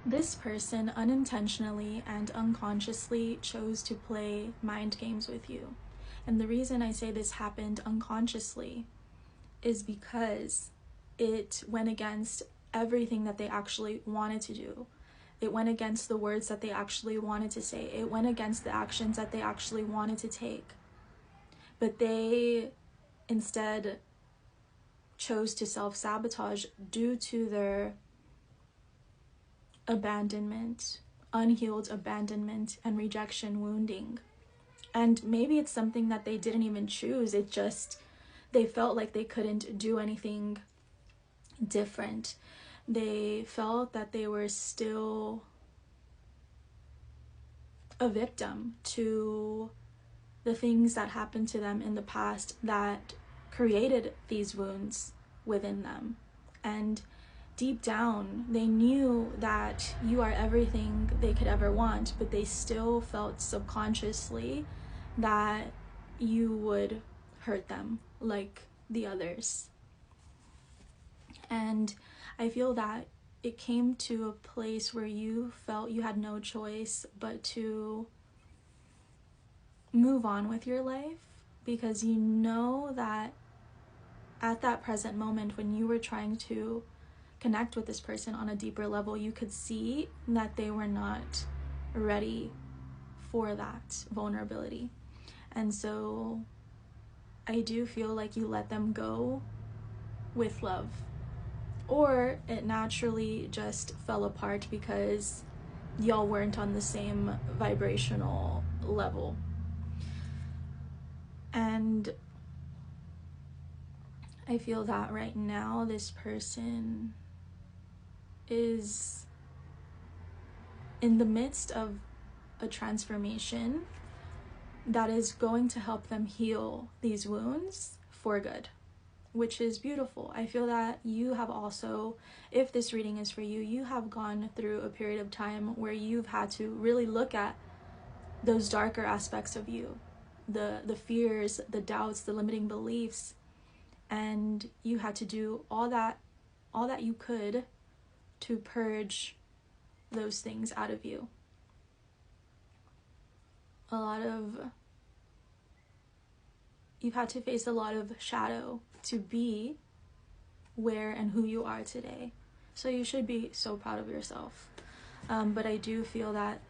This person unintentionally and unconsciously chose to play mind games with you. And the reason I say this happened unconsciously is because it went against everything that they actually wanted to do. It went against the words that they actually wanted to say. It went against the actions that they actually wanted to take. But they instead chose to self-sabotage due to their abandonment, unhealed abandonment and rejection wounding. And maybe it's something that they didn't even choose. It just, they felt like they couldn't do anything different. They felt that they were still a victim to the things that happened to them in the past that created these wounds within them. And deep down, they knew that you are everything they could ever want, but they still felt subconsciously that you would hurt them like the others. And I feel that it came to a place where you felt you had no choice but to move on with your life, because you know that at that present moment when you were trying to connect with this person on a deeper level, you could see that they were not ready for that vulnerability. And so I do feel like you let them go with love, or it naturally just fell apart because y'all weren't on the same vibrational level. And I feel that right now this person is in the midst of a transformation that is going to help them heal these wounds for good, which is beautiful. I feel that you have also, if this reading is for you, you have gone through a period of time where you've had to really look at those darker aspects of you, the fears, the doubts, the limiting beliefs, and you had to do all that you could to purge those things out of you. You've had to face a lot of shadow to be where and who you are today. So you should be so proud of yourself. But I do feel that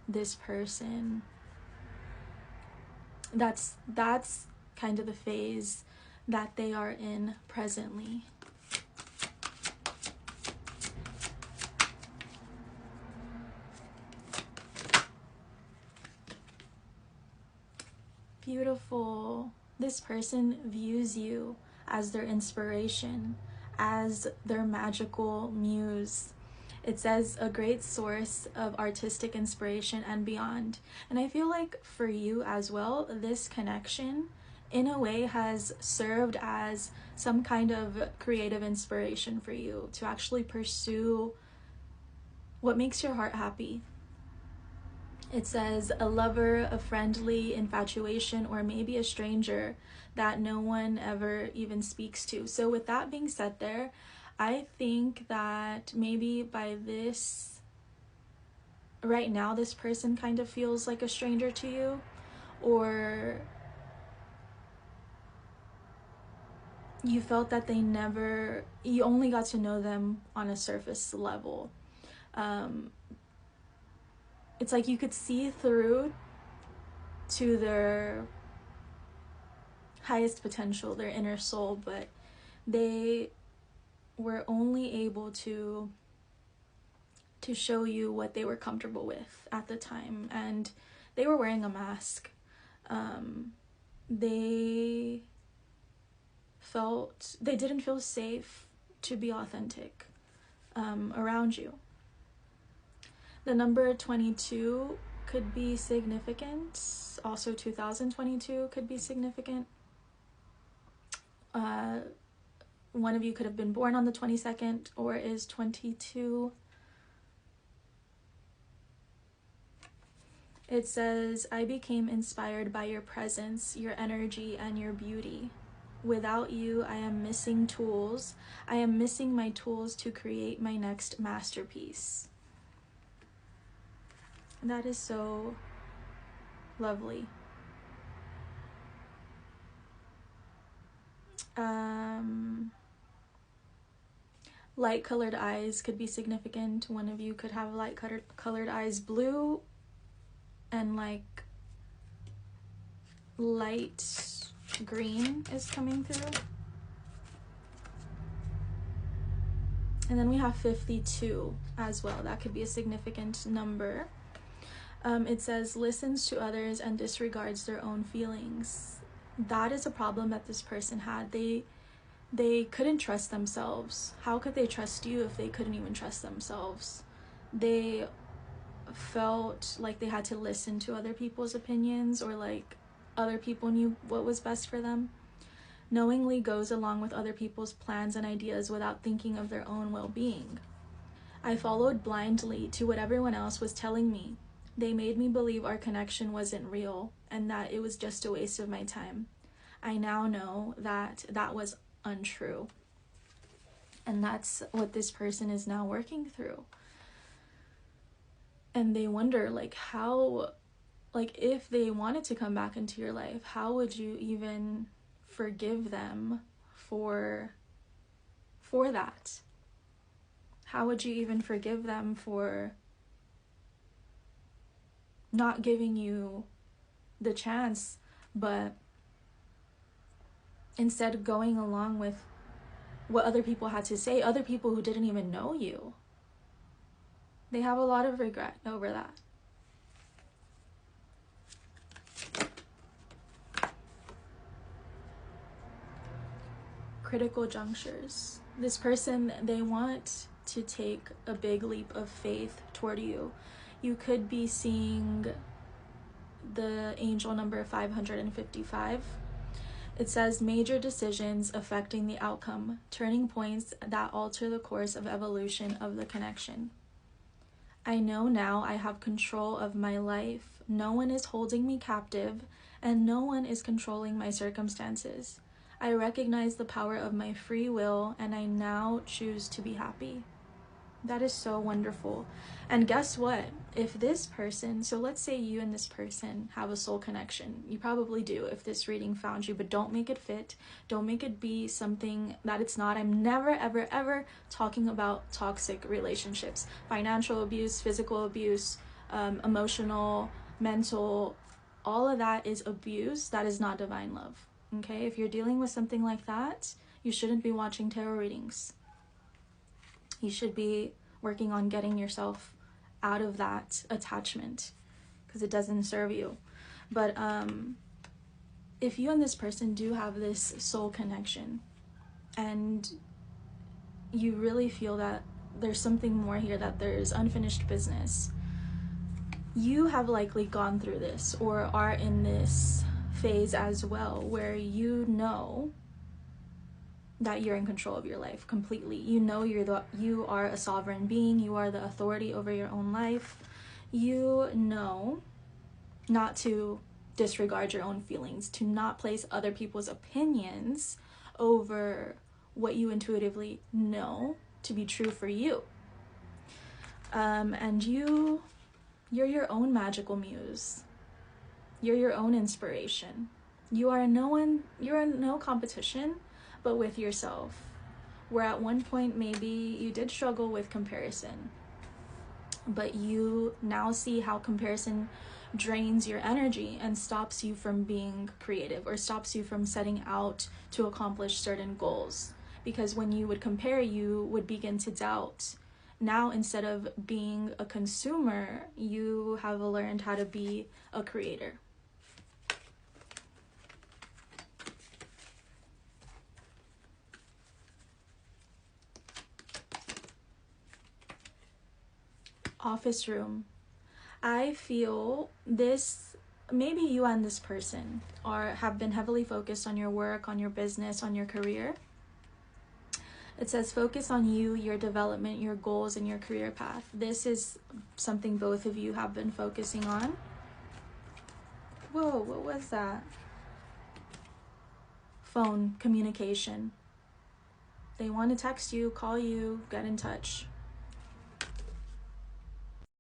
this person, that's kind of the phase that they are in presently. Beautiful. This person views you as their inspiration, as their magical muse. It says a great source of artistic inspiration and beyond. And I feel like for you as well, this connection in a way has served as some kind of creative inspiration for you to actually pursue what makes your heart happy. It says a lover, a friendly infatuation, or maybe a stranger that no one ever even speaks to. So with that being said there, I think that maybe by this, right now, this person kind of feels like a stranger to you, or you felt that you only got to know them on a surface level. It's like you could see through to their highest potential, their inner soul, but they were only able to show you what they were comfortable with at the time, and they were wearing a mask. They didn't feel safe to be authentic around you. The number 22 could be significant. Also 2022 could be significant. One of you could have been born on the 22nd or is 22. It says, I became inspired by your presence, your energy, and your beauty. Without you, I am missing tools. I am missing my tools to create my next masterpiece. That is so lovely. Light colored eyes could be significant. One of you could have light colored eyes. Blue and like light green is coming through. And then we have 52 as well. That could be a significant number. It says listens to others and disregards their own feelings. That is a problem that this person had. They couldn't trust themselves. How could they trust you if they couldn't even trust themselves? They felt like they had to listen to other people's opinions, or like other people knew what was best for them. Knowingly goes along with other people's plans and ideas without thinking of their own well-being. I followed blindly to what everyone else was telling me. They made me believe our connection wasn't real and that it was just a waste of my time. I now know that that was untrue. And that's what this person is now working through. And they wonder, like, how, like, if they wanted to come back into your life, how would you even forgive them for that? How would you even forgive them for not giving you the chance, but instead going along with what other people had to say, other people who didn't even know you? They have a lot of regret over that. Critical junctures. This person, they want to take a big leap of faith toward you. You could be seeing the angel number 555. It says major decisions affecting the outcome, turning points that alter the course of evolution of the connection. I know now I have control of my life. No one is holding me captive, and no one is controlling my circumstances. I recognize the power of my free will, and I now choose to be happy. That is so wonderful. And guess what? If this person, so let's say you and this person have a soul connection. You probably do if this reading found you, but don't make it fit. Don't make it be something that it's not. I'm never, ever, ever talking about toxic relationships. Financial abuse, physical abuse, emotional, mental, all of that is abuse. That is not divine love. Okay? If you're dealing with something like that, you shouldn't be watching tarot readings. You should be working on getting yourself out of that attachment because it doesn't serve you. But if you and this person do have this soul connection and you really feel that there's something more here, that there's unfinished business, you have likely gone through this or are in this phase as well, where you know that you're in control of your life completely. You know you are a sovereign being. You are the authority over your own life. You know not to disregard your own feelings, to not place other people's opinions over what you intuitively know to be true for you. And you're your own magical muse. You're your own inspiration. You're in no competition but with yourself. Where at one point maybe you did struggle with comparison, but you now see how comparison drains your energy and stops you from being creative or stops you from setting out to accomplish certain goals. Because when you would compare, you would begin to doubt. Now, instead of being a consumer, you have learned how to be a creator. Office room. I feel this, maybe you and this person have been heavily focused on your work, on your business, on your career. It says focus on you, your development, your goals, and your career path. This is something both of you have been focusing on. Whoa, what was that? Phone communication. They want to text you, call you, get in touch.